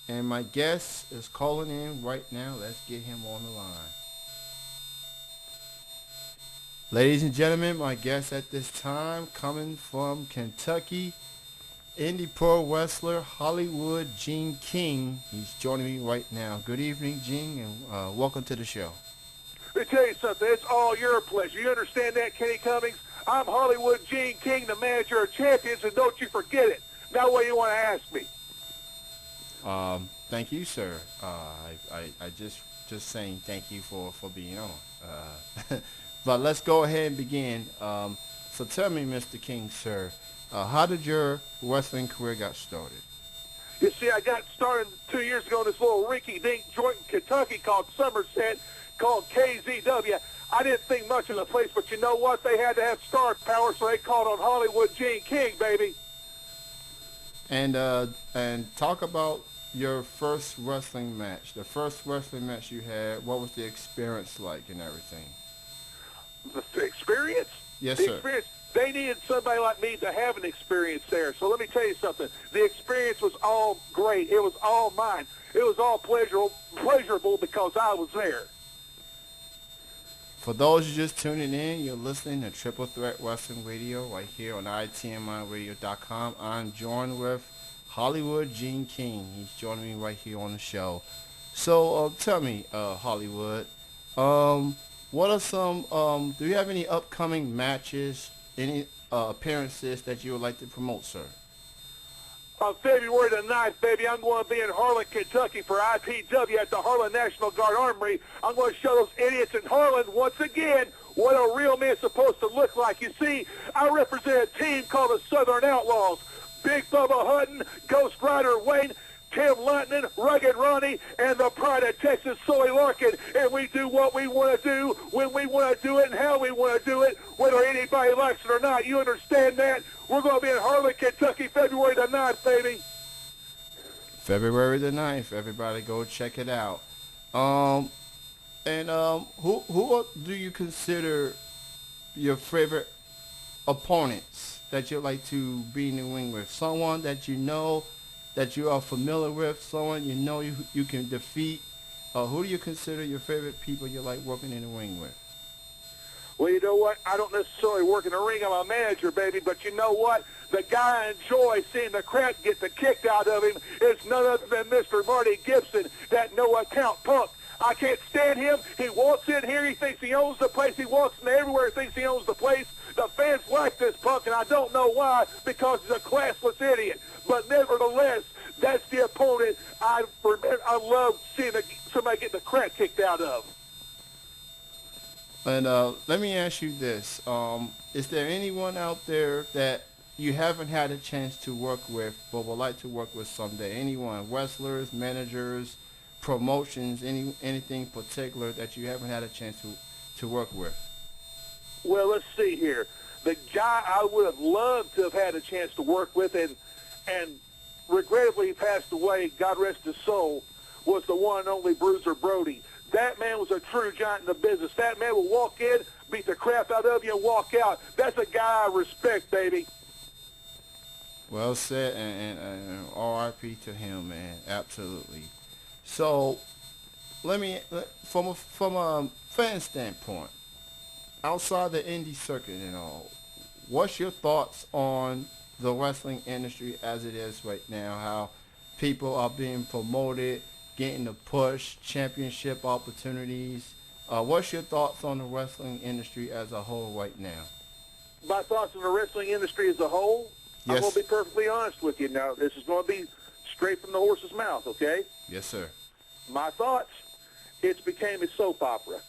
And my guest is calling in right now. Let's get him on the line. Ladies and gentlemen, my guest at this time, coming from Kentucky, indie pro wrestler Hollywood Gene King. He's joining me right now. Good evening, Gene, and welcome to the show. Let me tell you something. It's all your pleasure. You understand that, Kenny Cummings? I'm Hollywood Gene King, the manager of champions, and don't you forget it. Now what do you want to ask me? Thank you, sir. I just saying thank you for being on. But let's go ahead and begin. So tell me, Mr. King, sir, how did your wrestling career got started? You see, I got started 2 years ago in this little rinky-dink joint in Kentucky called Somerset, called KZW. I didn't think much of the place, but you know what? They had to have star power, so they called on Hollywood Gene King, baby. And talk about your first wrestling match. The first wrestling match you had, what was the experience like and everything? The experience? Yes, the sir. Experience. They needed somebody like me to have an experience there. So let me tell you something. The experience was all great. It was all mine. It was all pleasurable because I was there. For those who just tuning in, you're listening to Triple Threat Wrestling Radio right here on ITMIRadio.com. I'm joined with Hollywood Gene King. He's joining me right here on the show. So tell me, Hollywood, what are some, do you have any upcoming matches, any appearances that you would like to promote, sir? On February the 9th, baby, I'm going to be in Harlan, Kentucky for IPW at the Harlan National Guard Armory. I'm going to show those idiots in Harlan once again what a real man's supposed to look like. You see, I represent a team called the Southern Outlaws. Big Bubba Hutton, Ghost Rider Wayne, Tim Lutton, Rugged Ronnie, and the Pride of Texas, Sully Larkin. And we do what we want to do, when we want to do it, and how we want to do it, whether anybody likes it or not. You understand that? We're going to be in Harlan, Kentucky, February the 9th, baby. February the 9th. Everybody go check it out. Who do you consider your favorite opponents that you like to be in the ring with? Someone that you know, that you are familiar with, someone you know you can defeat. Who do you consider your favorite people you like working in the ring with? Well, you know what? I don't necessarily work in the ring. I'm a manager, baby. But you know what? The guy I enjoy seeing the crowd get the kick out of him is none other than Mr. Marty Gibson, that no-account punk. I can't stand him. He walks in here. He thinks he owns the place. He walks in everywhere. He thinks he owns the place. The fans like this punk, and I don't know why, because he's a classless idiot. But nevertheless, that's the opponent I love seeing somebody get the crap kicked out of. And let me ask you this. Is there anyone out there that you haven't had a chance to work with but would like to work with someday? Anyone? Wrestlers, managers, promotions, anything particular that you haven't had a chance to work with? Well, let's see here. The guy I would have loved to have had a chance to work with and regrettably passed away, God rest his soul, was the one and only Bruiser Brody. That man was a true giant in the business. That man will walk in, beat the crap out of you, and walk out. That's a guy I respect, baby. Well said, and R.I.P. to him, man. Absolutely. So, from a fan standpoint, outside the indie circuit and all, what's your thoughts on the wrestling industry as it is right now? How people are being promoted, getting the push, championship opportunities. What's your thoughts on the wrestling industry as a whole right now? My thoughts on the wrestling industry as a whole? Yes. I'm going to be perfectly honest with you. Now, this is going to be straight from the horse's mouth, okay? Yes, sir. My thoughts, it's became a soap opera.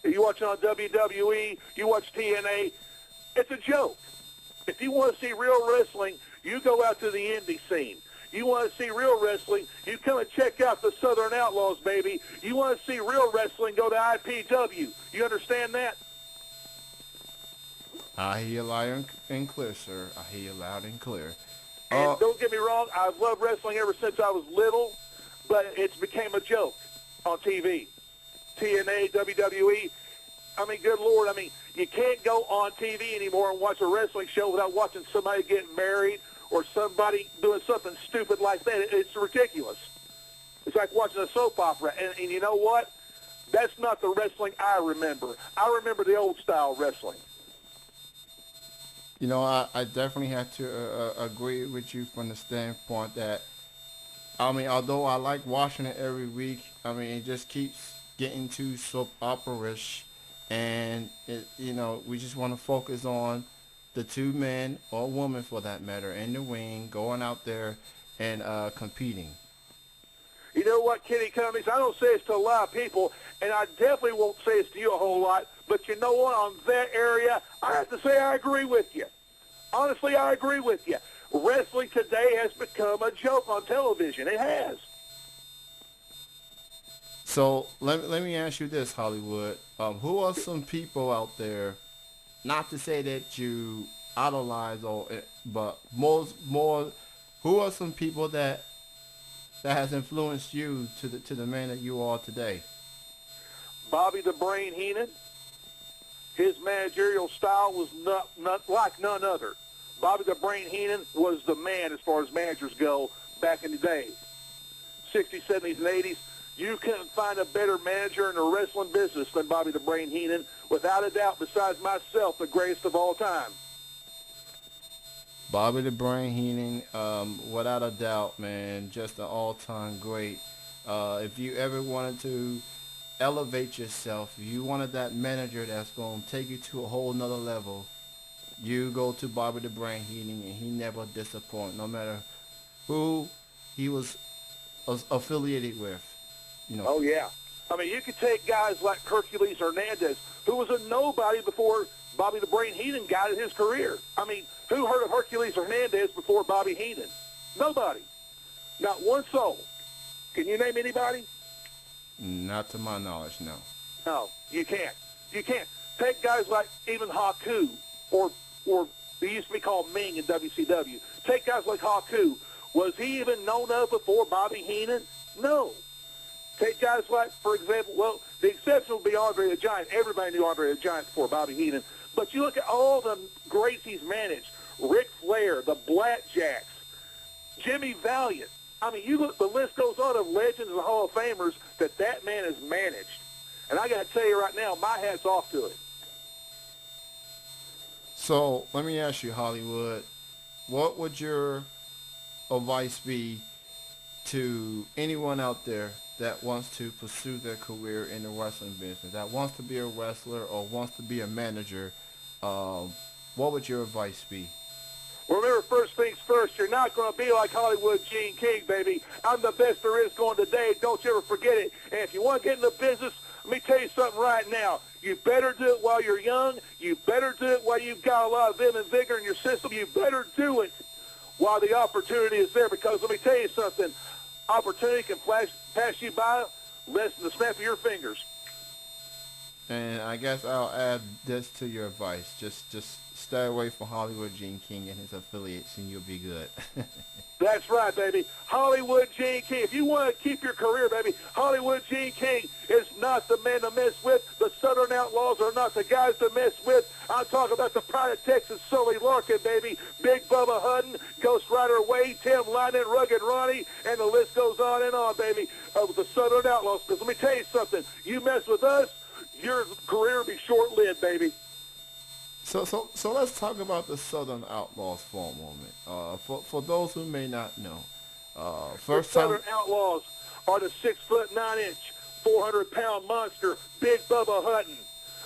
You watch it on WWE, you watch TNA, it's a joke. If you want to see real wrestling, you go out to the indie scene. You want to see real wrestling, you come and check out the Southern Outlaws, baby. You want to see real wrestling, go to IPW. You understand that? I hear you loud and clear, sir. I hear you loud and clear. And don't get me wrong, I've loved wrestling ever since I was little, but it's became a joke on TV. TNA, WWE. I mean, good Lord, I mean, you can't go on TV anymore and watch a wrestling show without watching somebody get married or somebody doing something stupid like that. It's ridiculous. It's like watching a soap opera. And you know what? That's not the wrestling I remember. I remember the old style wrestling. You know, I definitely have to agree with you from the standpoint that, I mean, although I like watching it every week, I mean, it just keeps getting too soap opera-ish, and we just want to focus on the two men or women for that matter in the ring, going out there and competing. You know what, Kenny Cummings? I don't say this to a lot of people, and I definitely won't say this to you a whole lot, but you know what? On that area, I have to say I agree with you. Honestly, I agree with you. Wrestling today has become a joke on television. It has. So let me ask you this, Hollywood. Who are some people out there, not to say that you idolize, but more, who are some people that has influenced you to the man that you are today? Bobby the Brain Heenan. His managerial style was not like none other. Bobby the Brain Heenan was the man as far as managers go back in the day. 60s, 70s, and 80s. You couldn't find a better manager in the wrestling business than Bobby the Brain Heenan. Without a doubt, besides myself, the greatest of all time. Bobby the Brain Heenan, without a doubt, man, just an all-time great. If you ever wanted to elevate yourself, if you wanted that manager that's going to take you to a whole nother level, you go to Bobby the Brain Heenan, and he never disappointed, no matter who he was affiliated with. Oh, yeah. I mean, you could take guys like Hercules Hernandez, who was a nobody before Bobby the Brain Heenan got in his career. I mean, who heard of Hercules Hernandez before Bobby Heenan? Nobody. Not one soul. Can you name anybody? Not to my knowledge, no. No, you can't. You can't. Take guys like even Haku, or he used to be called Ming in WCW. Take guys like Haku. Was he even known of before Bobby Heenan? No. Take guys like, for example, well, the exception would be Andre the Giant. Everybody knew Andre the Giant before Bobby Heenan. But you look at all the greats he's managed. Ric Flair, the Blackjacks, Jimmy Valiant. I mean, you look, the list goes on of legends and Hall of Famers that man has managed. And I got to tell you right now, my hat's off to it. So let me ask you, Hollywood, what would your advice be to anyone out there that wants to pursue their career in the wrestling business, that wants to be a wrestler or wants to be a manager? What would your advice be? Remember, first things first, you're not going to be like Hollywood Gene King, baby. I'm the best there is going today. Don't you ever forget it. And if you want to get in the business, let me tell you something right now. You better do it while you're young. You better do it while you've got a lot of vim and vigor in your system. You better do it while the opportunity is there, because let me tell you something. Opportunity can pass you by less than the snap of your fingers. And I guess I'll add this to your advice. Just stay away from Hollywood Gene King and his affiliates, and you'll be good. That's right, baby. Hollywood Gene King. If you want to keep your career, baby, Hollywood Gene King is not the man to mess with. The Southern Outlaws are not the guys to mess with. I'm talking about the Pride of Texas, Sully Larkin, baby. Big Bubba Hutton, Ghost Rider Wade, Tim Lyman, Rugged Ronnie, and the list goes on, baby, of the Southern Outlaws. Because let me tell you something. You mess with us, your career will be short-lived, baby. So let's talk about the Southern Outlaws for a moment. For those who may not know, the Southern Outlaws are the 6'9", 400-pound monster, Big Bubba Hutton,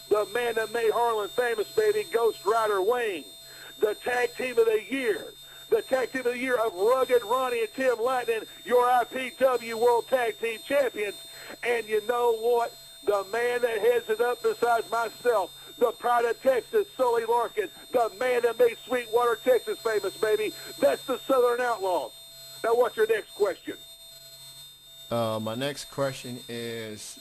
the man that made Harlan famous, baby, Ghost Rider Wayne, the tag team of the year of Rugged Ronnie and Tim Lightning, your IPW World Tag Team Champions, and you know what? The man that heads it up besides myself, the Pride of Texas, Sully Larkin, the man that made Sweetwater, Texas famous, baby. That's the Southern Outlaws. Now, what's your next question? My next question is,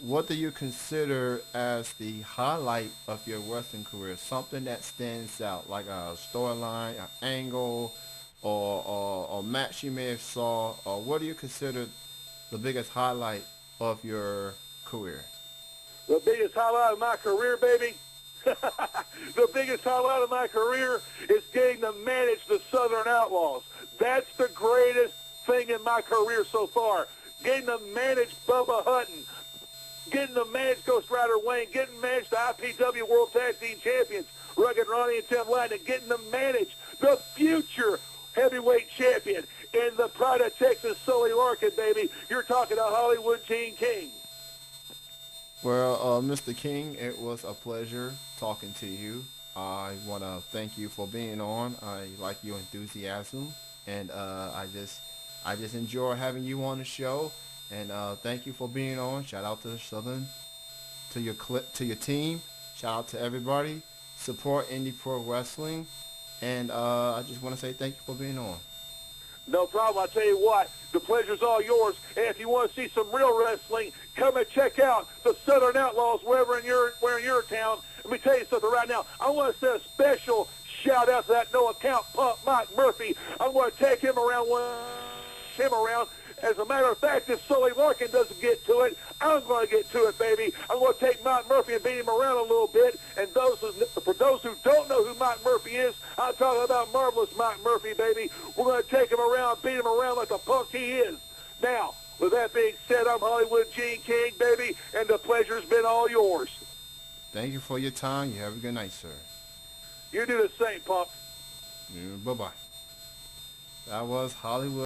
what do you consider as the highlight of your wrestling career? Something that stands out, like a storyline, an angle, or a match you may have saw, or what do you consider the biggest highlight of your career? The biggest highlight of my career, baby? The biggest highlight of my career is getting to manage the Southern Outlaws. That's the greatest thing in my career so far. Getting to manage Bubba Hutton, getting to manage Ghost Rider Wayne, getting to manage the IPW World Tag Team Champions, Rugged Ronnie and Tim Ladden, getting to manage the future heavyweight champion in the Pride of Texas, Sully Larkin, baby. You're talking to Hollywood Gene King. Well, Mr. King, it was a pleasure talking to you. I want to thank you for being on. I like your enthusiasm, and I just enjoy having you on the show. And thank you for being on. Shout out to the Southern, to your team. Shout out to everybody. Support Indie Pro Wrestling, and I just want to say thank you for being on. No problem. I'll tell you what, the pleasure's all yours. And if you want to see some real wrestling, come and check out the Southern Outlaws wherever in your town. Let me tell you something right now. I want to send a special shout out to that no account punk Mike Murphy. I'm going to take him around. As a matter of fact, if Sully Larkin doesn't get to it, I'm going to get to it, baby. I'm going to take Mike Murphy and beat him around a little bit. And for those who don't know who Mike Murphy is, I'm talking about Marvelous Mike Murphy, baby. We're going to take him around, beat him around like the punk he is. Now, with that being said, I'm Hollywood Gene King, baby, and the pleasure's been all yours. Thank you for your time. You have a good night, sir. You do the same, punk. Yeah, bye-bye. That was Hollywood.